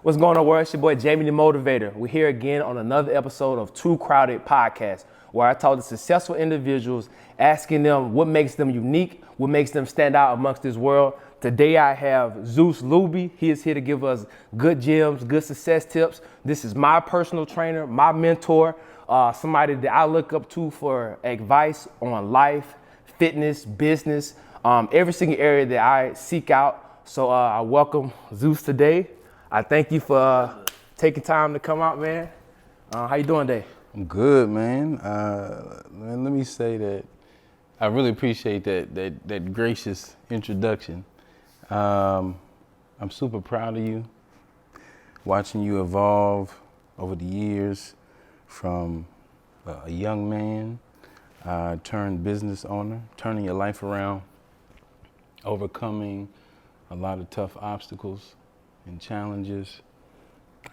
What's going on, world? It's your boy, Jamie the Motivator. We're here again on another episode of Too Crowded Podcast, where I talk to successful individuals, asking them what makes them unique, what makes them stand out amongst this world. Today I have Zeus Luby. He is here to give us good gems, good success tips. This is my personal trainer, my mentor, somebody that I look up to for advice on life, fitness, business, every single area that I seek out. So I welcome Zeus today. I thank you for taking time to come out, man. How you doing today? I'm good, man. Let me say that I really appreciate that gracious introduction. I'm super proud of you, watching you evolve over the years from a young man turned business owner, turning your life around, overcoming a lot of tough obstacles and challenges.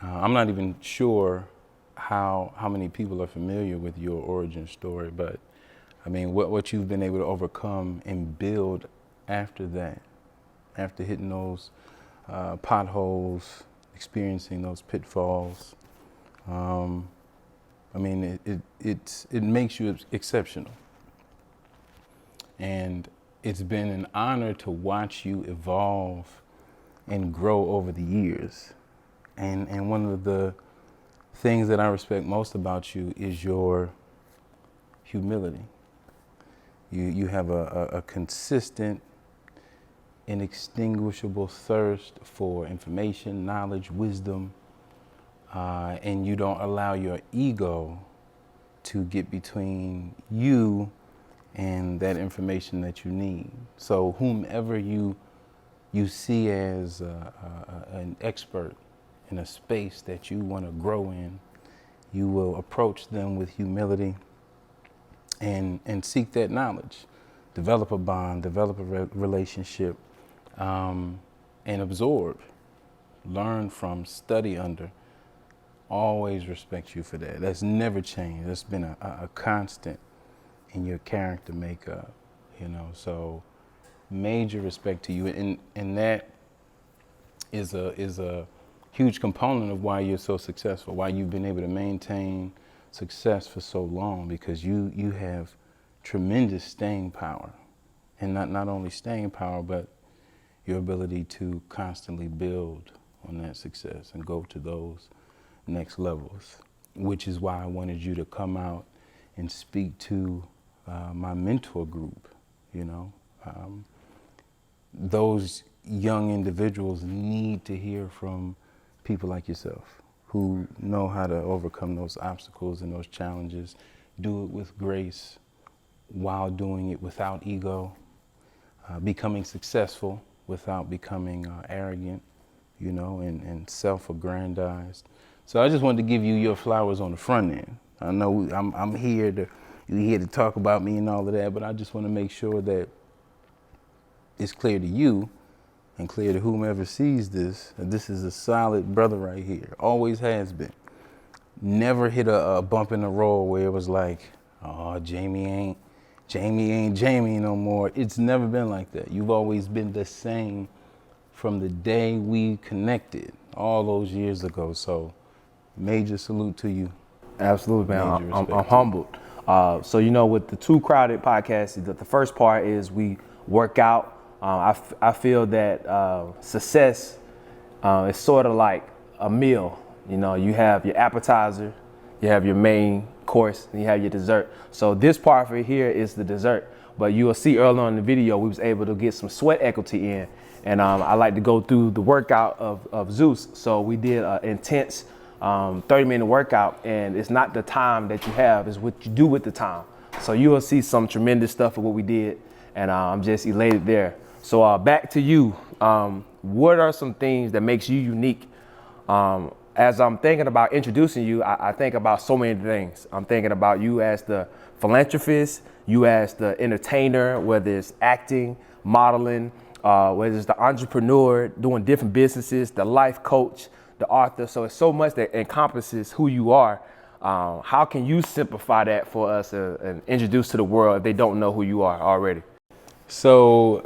I'm not even sure how many people are familiar with your origin story, but I mean, what you've been able to overcome and build after that, after hitting those potholes, experiencing those pitfalls. I mean, it makes you exceptional. And it's been an honor to watch you evolve and grow over the years. And one of the things that I respect most about you is your humility. You have a consistent, inextinguishable thirst for information, knowledge, wisdom, and you don't allow your ego to get between you and that information that you need. So whomever you see as an expert in a space that you want to grow in, you will approach them with humility and seek that knowledge, develop a bond, develop a relationship, and absorb, learn from, study under. Always respect you for that. That's never changed. That's been a constant in your character makeup, you know. So major respect to you, and that is a huge component of why you're so successful, why you've been able to maintain success for so long, because you have tremendous staying power, and not only staying power, but your ability to constantly build on that success and go to those next levels, which is why I wanted you to come out and speak to my mentor group. You know, those young individuals need to hear from people like yourself who know how to overcome those obstacles and those challenges, do it with grace while doing it without ego, becoming successful without becoming arrogant, you know, and self-aggrandized. So I just wanted to give you your flowers on the front end. I know you're here to talk about me and all of that, but I just want to make sure that it's clear to you and clear to whomever sees this, that this is a solid brother right here. Always has been. Never hit a bump in the road where it was like, oh, Jamie ain't Jamie no more. It's never been like that. You've always been the same from the day we connected all those years ago. So major salute to you. Absolutely, man. I'm humbled. So, you know, with the Too Crowded Podcast, the first part is we work out. I feel that success is sort of like a meal. You know, you have your appetizer, you have your main course, and you have your dessert. So this part right here is the dessert. But you will see earlier on in the video, we was able to get some sweat equity in. And I like to go through the workout of Zeus. So we did an intense 30-minute workout, and it's not the time that you have, it's what you do with the time. So you will see some tremendous stuff of what we did, and I'm just elated there. So back to you. What are some things that makes you unique? As I'm thinking about introducing you, I think about so many things. I'm thinking about you as the philanthropist, you as the entertainer, whether it's acting, modeling, whether it's the entrepreneur, doing different businesses, the life coach, the author. So it's so much that encompasses who you are. How can you simplify that for us and introduce to the world if they don't know who you are already? So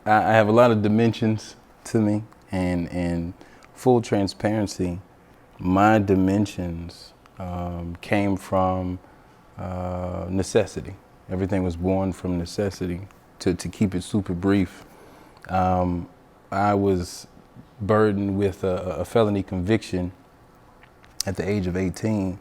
I have a lot of dimensions to me, and full transparency, my dimensions came from necessity. Everything was born from necessity. To keep it super brief, I was burdened with a felony conviction at the age of 18.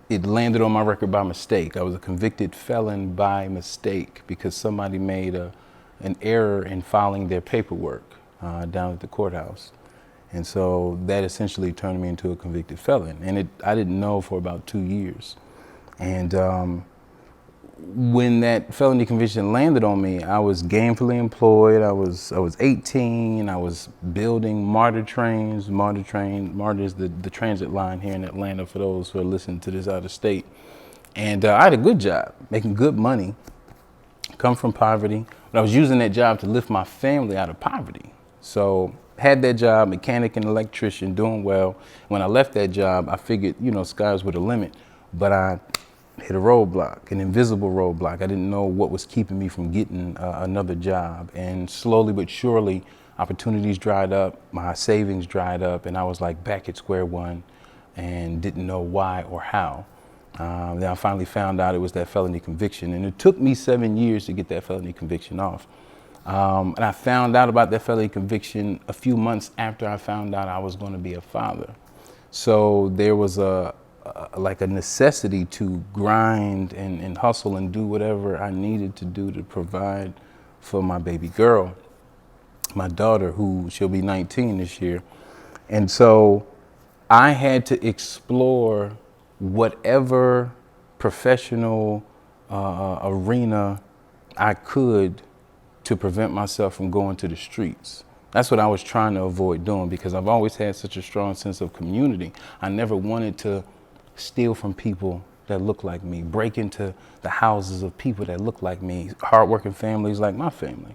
It landed on my record by mistake. I was a convicted felon by mistake because somebody made an error in filing their paperwork down at the courthouse. And so that essentially turned me into a convicted felon. And I didn't know for about 2 years. And when that felony conviction landed on me, I was gainfully employed. I was 18. I was building MARTA trains. MARTA is the transit line here in Atlanta for those who are listening to this out of state. And I had a good job, making good money, come from poverty. But I was using that job to lift my family out of poverty. So had that job, mechanic and electrician, doing well. When I left that job, I figured, skies were the limit. But I hit a roadblock, an invisible roadblock. I didn't know what was keeping me from getting another job. And slowly but surely, opportunities dried up, my savings dried up, and I was like back at square one and didn't know why or how. Then I finally found out it was that felony conviction. And it took me 7 years to get that felony conviction off. And I found out about that felony conviction a few months after I found out I was going to be a father. So there was a necessity to grind and hustle and do whatever I needed to do to provide for my baby girl, my daughter, who she'll be 19 this year. And so I had to explore whatever professional arena I could to prevent myself from going to the streets. That's what I was trying to avoid doing because I've always had such a strong sense of community. I never wanted to steal from people that look like me, break into the houses of people that look like me, hardworking families like my family.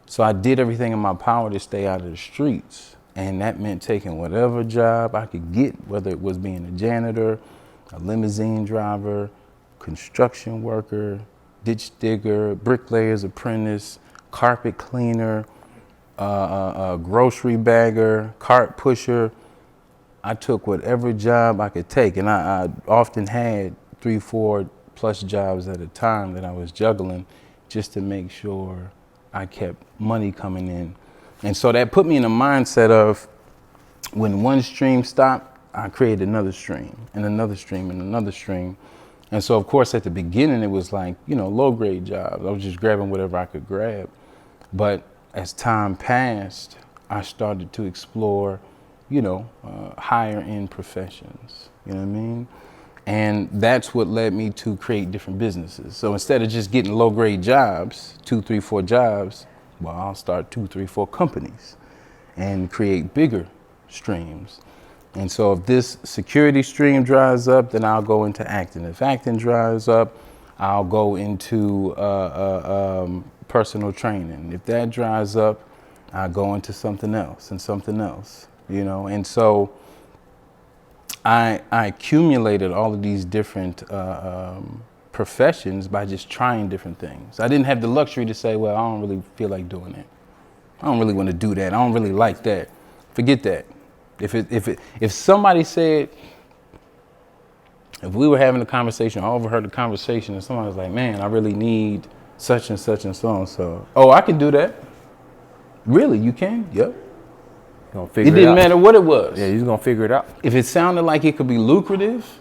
So I did everything in my power to stay out of the streets. And that meant taking whatever job I could get, whether it was being a janitor, a limousine driver, construction worker, ditch digger, bricklayer's apprentice, carpet cleaner, a grocery bagger, cart pusher. I took whatever job I could take, and I often had 3, 4 plus jobs at a time that I was juggling just to make sure I kept money coming in. And so that put me in a mindset of when one stream stopped, I created another stream and another stream and another stream. And so, of course, at the beginning, it was like, low grade jobs. I was just grabbing whatever I could grab. But as time passed, I started to explore higher end professions, you know what I mean? And that's what led me to create different businesses. So instead of just getting low grade jobs, 2, 3, 4 jobs, well, I'll start 2, 3, 4 companies and create bigger streams. And so if this security stream dries up, then I'll go into acting. If acting dries up, I'll go into personal training. If that dries up, I'll go into something else and something else. And so I accumulated all of these different professions by just trying different things. I didn't have the luxury to say, well, I don't really feel like doing that. I don't really want to do that. I don't really like that. Forget that. If somebody said, if we were having a conversation, I overheard a conversation and somebody was like, man, I really need such and such and so and so. Oh, I can do that. Really? You can? Yep. It didn't matter what it was. Yeah, he's gonna figure it out. If it sounded like it could be lucrative,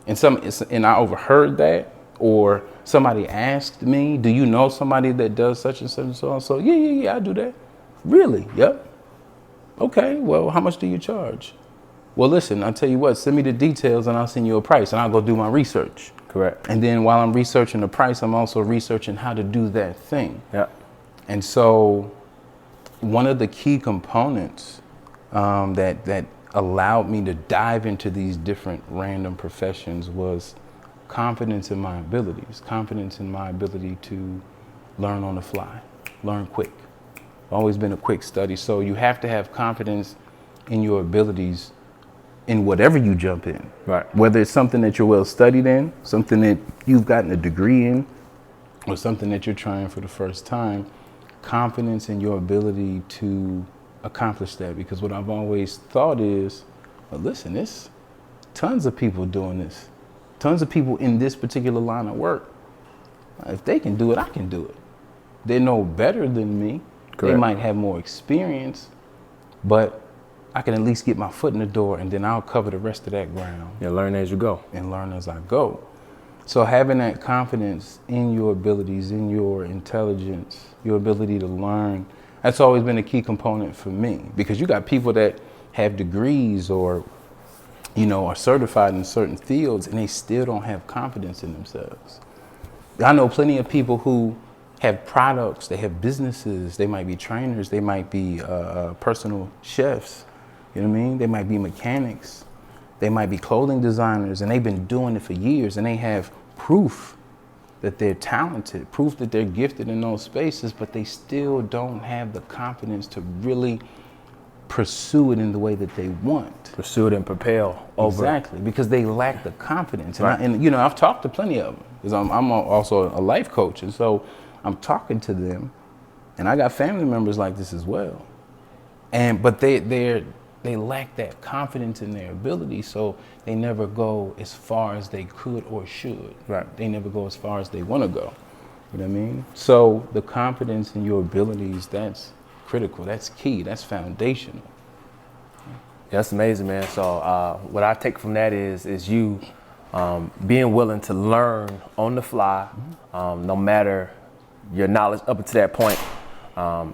and I overheard that, or somebody asked me, "Do you know somebody that does such and such and so and so?" Yeah, I do that. Really? Yep. Okay. Well, how much do you charge? Well, listen, I'll tell you what. Send me the details, and I'll send you a price, and I'll go do my research. Correct. And then while I'm researching the price, I'm also researching how to do that thing. Yeah. And so, one of the key components that allowed me to dive into these different random professions was confidence in my abilities, confidence in my ability to learn on the fly, learn quick. I've always been a quick study, so you have to have confidence in your abilities in whatever you jump in. Right. Whether it's something that you're well studied in, something that you've gotten a degree in, or something that you're trying for the first time, confidence in your ability to accomplish that, because what I've always thought is, well, listen, there's tons of people doing this, tons of people in this particular line of work. If they can do it, I can do it. They're no better than me. Correct. They might have more experience, but I can at least get my foot in the door, and then I'll cover the rest of that ground. Yeah, learn as you go. And learn as I go. So having that confidence in your abilities, in your intelligence, your ability to learn, that's always been a key component for me. Because you got people that have degrees or, you know, are certified in certain fields, and they still don't have confidence in themselves. I know plenty of people who have products, they have businesses, they might be trainers, they might be personal chefs, you know what I mean? They might be mechanics, they might be clothing designers, and they've been doing it for years, and they have proof that they're talented, proof that they're gifted in those spaces, but they still don't have the confidence to really pursue it in the way that they want. Pursue it and propel over. Exactly, because they lack the confidence. Right. And you know, I've talked to plenty of them, because I'm also a life coach, and so I'm talking to them, and I got family members like this as well. But they lack that confidence in their ability, so they never go as far as they could or should. Right. They never go as far as they want to go. You know what I mean? So the confidence in your abilities, that's critical, that's key, that's foundational. Yeah, that's amazing, man. So what I take from that is you being willing to learn on the fly, no matter your knowledge up until that point,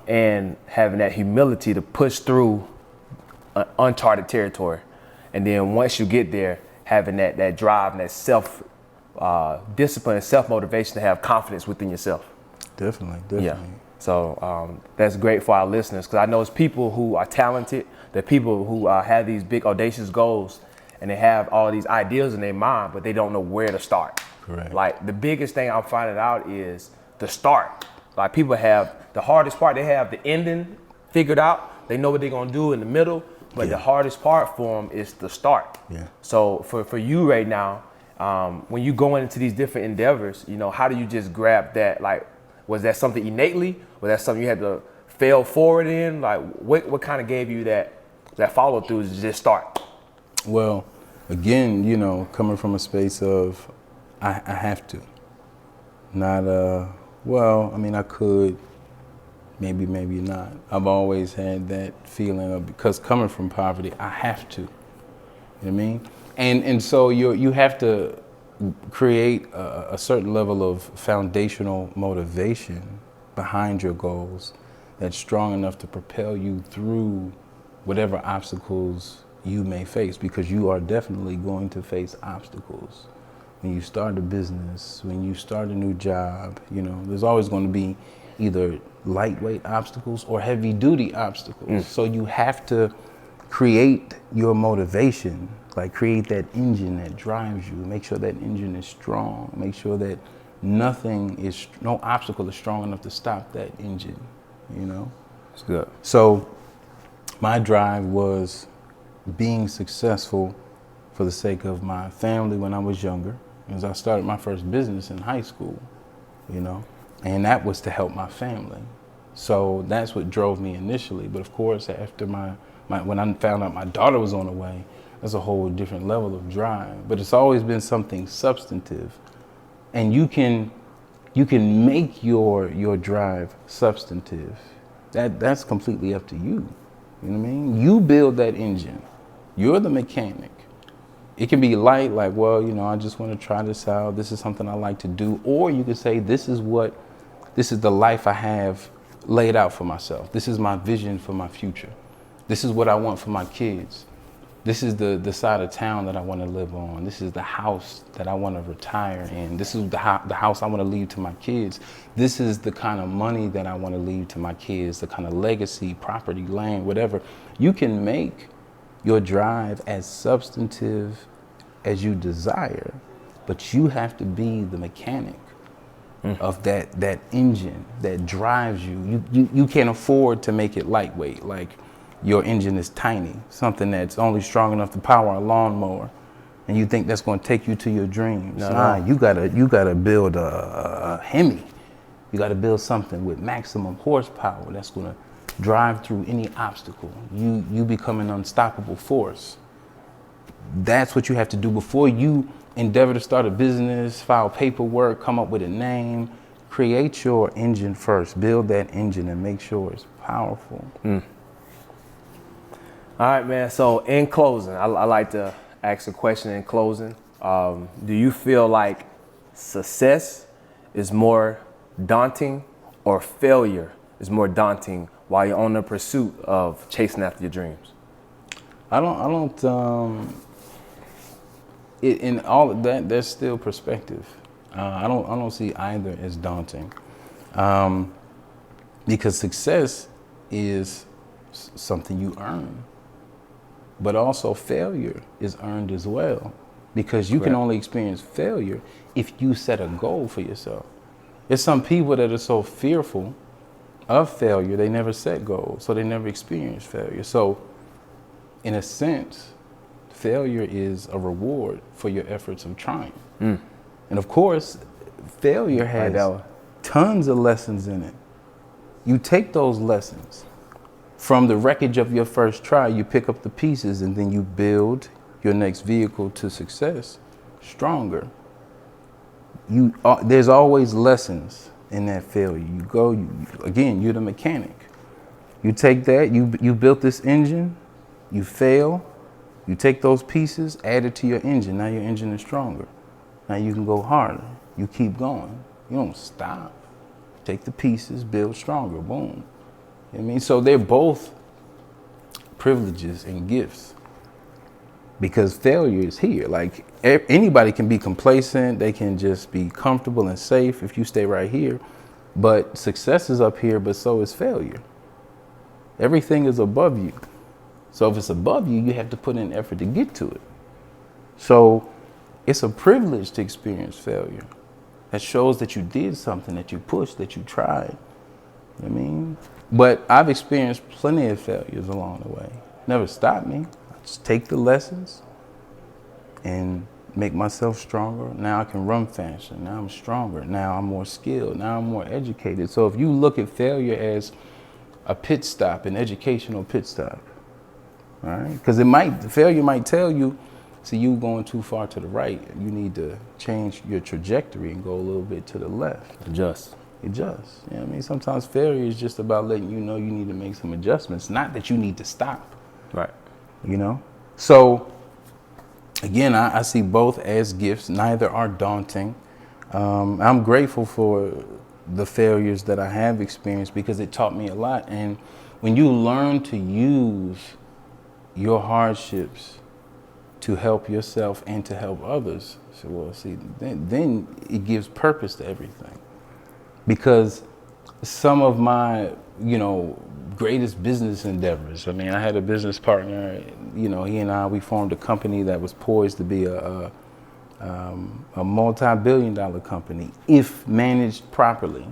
and having that humility to push through uncharted territory. And then once you get there, having that drive and that self discipline and self-motivation to have confidence within yourself. Definitely. Yeah. So that's great for our listeners, because I know it's people who are talented, they're people who have these big audacious goals, and they have all these ideas in their mind, but they don't know where to start. Correct. Like the biggest thing I'm finding out is the start. Like people have the hardest part, they have the ending figured out, they know what they're gonna do in the middle, but the hardest part for them is the start. Yeah. So for you right now, when you go into these different endeavors, you know, how do you just grab that? Like, was that something innately? Was that something you had to fail forward in? Like, what kind of gave you that follow through to just start? Well, again, you know, coming from a space of I have to. Not well, I mean, I could, maybe not. I've always had that feeling of, because coming from poverty, I have to. You know what I mean? And so you have to create a certain level of foundational motivation behind your goals that's strong enough to propel you through whatever obstacles you may face, because you are definitely going to face obstacles. When you start a business, when you start a new job, you know, there's always going to be either lightweight obstacles or heavy duty obstacles. So you have to create your motivation, like create that engine that drives you, make sure that engine is strong, make sure that no obstacle is strong enough to stop that engine, you know? That's good. So my drive was being successful for the sake of my family when I was younger, as I started my first business in high school, you know, and that was to help my family. So that's what drove me initially. But of course, after when I found out my daughter was on the way, that's a whole different level of drive. But it's always been something substantive, and you can make your drive substantive. That's completely up to you. You know what I mean? You build that engine. You're the mechanic. It can be light, like, well, you know, I just want to try this out. This is something I like to do. Or you could say, this is the life I have laid out for myself. This is my vision for my future. This is what I want for my kids. This is the side of town that I want to live on. This is the house that I want to retire in. This is the house I want to leave to my kids. This is the kind of money that I want to leave to my kids, the kind of legacy, property, land, whatever. You can make your drive as substantive as you desire, but you have to be the mechanic of that engine that drives you. You can't afford to make it lightweight, like your engine is tiny, something that's only strong enough to power a lawnmower, and you think that's going to take you to your dreams. Nah, you gotta build a Hemi. You gotta build something with maximum horsepower that's going to drive through any obstacle. You become an unstoppable force. That's what you have to do before you endeavor to start a business, file paperwork, come up with a name. Create your engine first. Build that engine and make sure it's powerful. All right, man. So in closing, I like to ask a question in closing. Do you feel like success is more daunting or failure is more daunting while you're on the pursuit of chasing after your dreams? In all of that, there's still perspective. I don't see either as daunting, because success is something you earn, but also failure is earned as well, because you can only experience failure if you set a goal for yourself. There's some people that are so fearful of failure, they never set goals, so they never experience failure. So in a sense, failure is a reward for your efforts of trying. And of course, failure has tons of lessons in it. You take those lessons from the wreckage of your first try, you pick up the pieces, and then you build your next vehicle to success stronger. There's always lessons in that failure. Again, you're the mechanic. You take that, you built this engine, you fail, you take those pieces, add it to your engine. Now your engine is stronger. Now you can go harder. You keep going. You don't stop. Take the pieces, build stronger, boom. You know what I mean? So they're both privileges and gifts, because failure is here. Like anybody can be complacent. They can just be comfortable and safe if you stay right here. But success is up here, but so is failure. Everything is above you. So if it's above you, you have to put in effort to get to it. So it's a privilege to experience failure. That shows that you did something, that you pushed, that you tried. You know what I mean? But I've experienced plenty of failures along the way. Never stopped me. I just take the lessons and make myself stronger. Now I can run faster. Now I'm stronger. Now I'm more skilled. Now I'm more educated. So if you look at failure as a pit stop, an educational pit stop, all right? Because failure might tell you, see, you going too far to the right. You need to change your trajectory and go a little bit to the left. Adjust. You know what I mean? Sometimes failure is just about letting you know you need to make some adjustments, not that you need to stop. Right. You know? So, again, I see both as gifts. Neither are daunting. I'm grateful for the failures that I have experienced, because it taught me a lot. And when you learn to use your hardships to help yourself and to help others, then it gives purpose to everything. Because some of my, greatest business endeavors, I had a business partner, he and we formed a company that was poised to be a multi-billion-dollar company if managed properly.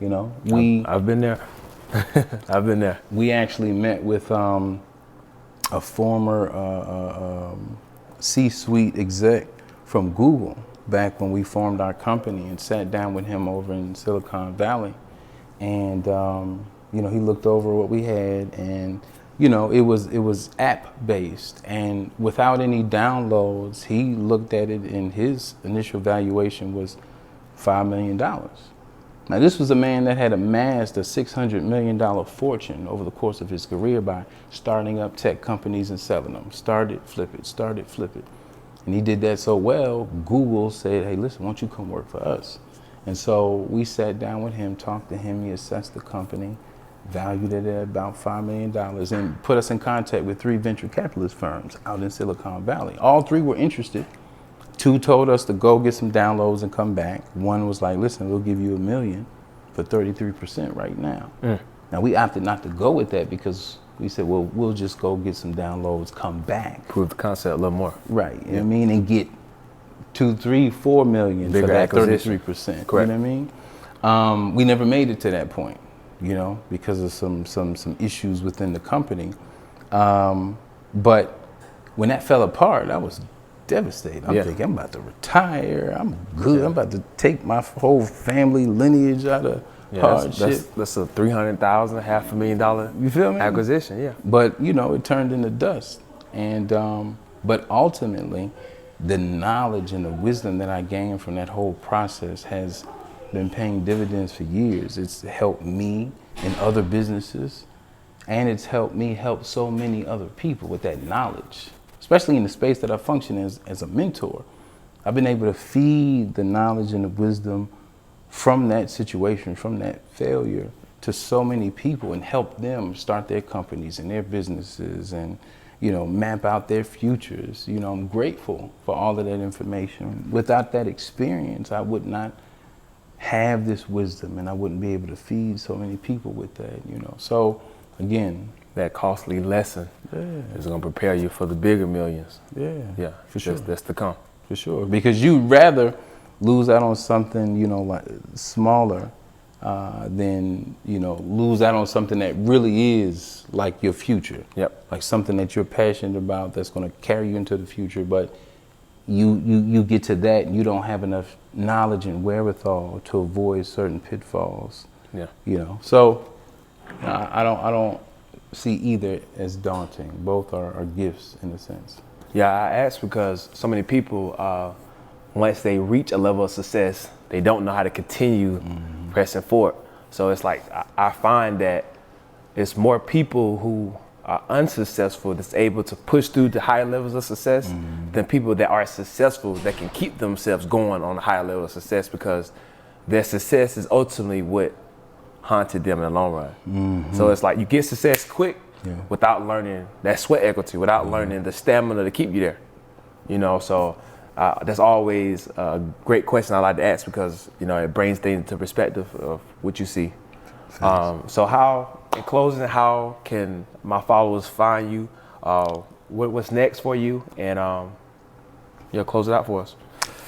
I've been there. I've been there. We actually met with a former C-suite exec from Google back when we formed our company, and sat down with him over in Silicon Valley. And, he looked over what we had, and, it was app-based, and without any downloads, he looked at it, and his initial valuation was $5 million. Now, this was a man that had amassed a $600 million fortune over the course of his career by starting up tech companies and selling them. Start it, flip it, start it, flip it. And he did that so well, Google said, hey, listen, why don't you come work for us? And so we sat down with him, talked to him, he assessed the company, valued it at about $5 million, and put us in contact with 3 venture capitalist firms out in Silicon Valley. All 3 were interested. 2 told us to go get some downloads and come back. 1 was like, listen, we'll give you $1 million for 33% right now. Now, we opted not to go with that, because we said, well, we'll just go get some downloads, come back. Prove the concept a little more. Right, you know what I mean? And get 2, 3, 4 million bigger for that acquisition. 33%. Correct. You know what I mean? We never made it to that point, because of some issues within the company. But when that fell apart, I was devastated. I'm thinking, I'm about to retire. I'm good. I'm about to take my whole family lineage out of Yeah, that's a $300,000, $500,000. You feel me? Acquisition, yeah. But it turned into dust, and but ultimately, the knowledge and the wisdom that I gained from that whole process has been paying dividends for years. It's helped me in other businesses, and it's helped me help so many other people with that knowledge, especially in the space that I function as a mentor. I've been able to feed the knowledge and the wisdom from that situation, from that failure, to so many people and help them start their companies and their businesses and, map out their futures. I'm grateful for all of that information. Without that experience, I would not have this wisdom, and I wouldn't be able to feed so many people with that, So again, that costly lesson is going to prepare you for the bigger millions. Yeah, for sure. That's to come. For sure, because you'd rather lose out on something, like smaller, than, lose out on something that really is like your future. Yep. Like something that you're passionate about that's going to carry you into the future, but you get to that and you don't have enough knowledge and wherewithal to avoid certain pitfalls. Yeah. So I don't see either as daunting. Both are gifts in a sense. Yeah, I asked because so many people, once they reach a level of success, they don't know how to continue pressing forward. So it's like I find that it's more people who are unsuccessful that's able to push through the higher levels of success than people that are successful that can keep themselves going on a higher level of success, because their success is ultimately what haunted them in the long run. So it's like you get success quick without learning that sweat equity, without learning the stamina to keep you there. So that's always a great question I like to ask, because it brings things into perspective of what you see. So in closing, how can my followers find you? What's next for you? And close it out for us.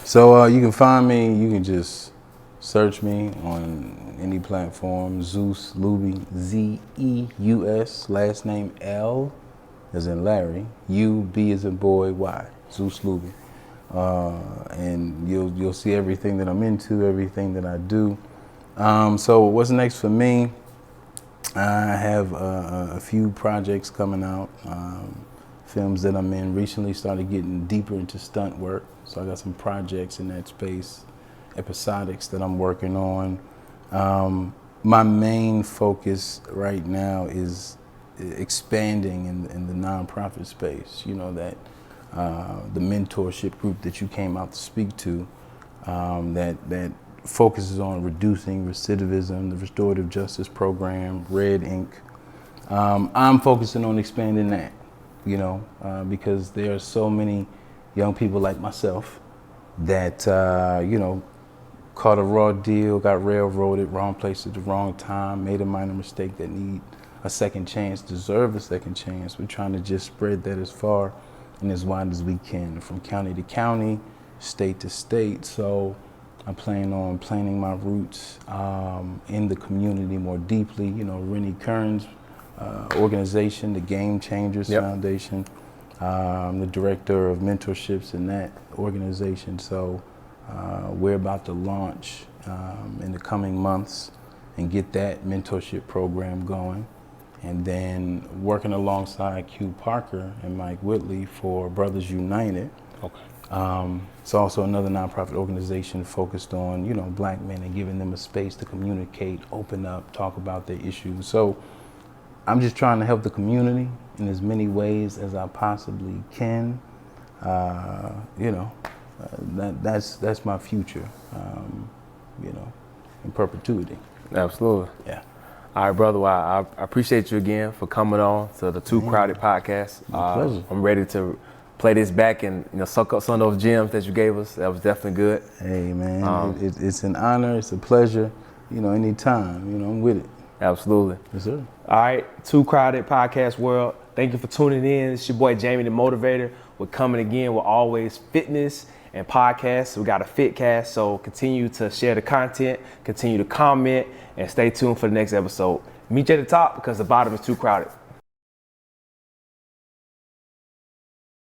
So you can find me. You can just search me on any platform. Zeus Luby, Zeus. Last name L as in Larry. U B as in boy. Y. Zeus Luby. And you'll see everything that I'm into, everything that I do. So what's next for me? I have a few projects coming out, films that I'm in. Recently started getting deeper into stunt work, so I got some projects in that space, episodics that I'm working on. My main focus right now is expanding in the nonprofit space. The mentorship group that you came out to speak to, that focuses on reducing recidivism, the restorative justice program, Red Ink. I'm focusing on expanding that, because there are so many young people like myself that, caught a raw deal, got railroaded, wrong place at the wrong time, made a minor mistake that need a second chance, deserve a second chance. We're trying to just spread that as far and as wide as we can, from county to county, state to state. So I plan on planting my roots in the community more deeply. Rennie Kern's organization, the Game Changers Foundation. I'm the director of mentorships in that organization. So we're about to launch in the coming months and get that mentorship program going. And then working alongside Q Parker and Mike Whitley for Brothers United. Okay. It's also another nonprofit organization focused on, black men and giving them a space to communicate, open up, talk about their issues. So I'm just trying to help the community in as many ways as I possibly can. That's my future, in perpetuity. Absolutely. Yeah. All right, brother. Well, I appreciate you again for coming on to the Too Crowded podcast. My pleasure. I'm ready to play this back and suck up some of those gems that you gave us. That was definitely good. Hey, man, it's an honor. It's a pleasure. Anytime. I'm with it. Absolutely. Yes, sir. All right, Too Crowded podcast world. Thank you for tuning in. It's your boy Jamie the Motivator. We're coming again with always fitness and podcasts. We got a Fitcast, so continue to share the content, continue to comment, and stay tuned for the next episode. Meet you at the top because the bottom is too crowded.